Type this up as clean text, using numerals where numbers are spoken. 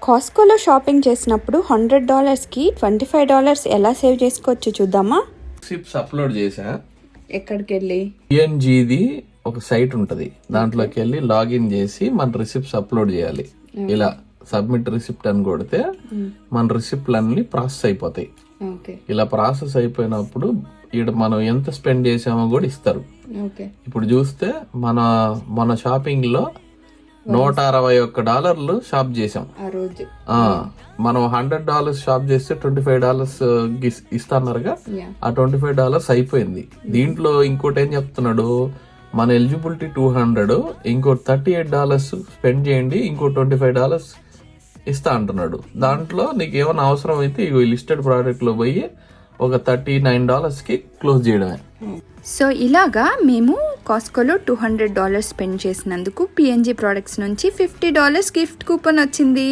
కాస్కోలో shopping చేసినప్పుడు $100కి $25 ఎలా save చేసుకోవచ్చు చూద్దామా. రిసిప్ట్స్ అప్లోడ్ చేసా. ఎక్కడికి వెళ్ళి పిఎన్జిది ఒక సైట్ ఉంటది, దాంట్లోకి వెళ్ళి లాగిన్ చేసి మన రిసిప్ట్స్ అప్లోడ్ చేయాలి. ఇలా సబ్మిట్ రిసిప్ట్ అని కొడితే మన రిసిప్ట్లన్నీ ప్రాసెస్ అయిపోతాయి. ఇలా ప్రాసెస్ అయిపోయినప్పుడు ఇక్కడ మనం ఎంత స్పెండ్ చేసామో కూడా ఇస్తారు. ఇప్పుడు చూస్తే మన షాపింగ్ లో $161 షాప్ చేసాం. మనం $100 షాప్ చేస్తే $25 ఇస్తాన్నారుగా, ఆ $25 అయిపోయింది. దీంట్లో ఇంకోటి ఏం చెప్తున్నాడు, మన ఎలిజిబిలిటీ 200, ఇంకో $38 స్పెండ్ చేయండి, ఇంకో $25 ఇస్తా అంటున్నాడు. దాంట్లో నీకు ఏమైనా అవసరం అయితే ఈ లిస్టెడ్ ప్రోడక్ట్ లో పోయి ఒక $39కి క్లోజ్ చేయడమే. సో ఇలాగా మేము కాస్కోలో $200 స్పెండ్ చేసినందుకు పిఎన్జి ప్రోడక్ట్స్ నుంచి $50 గిఫ్ట్ కూపన్ వచ్చింది.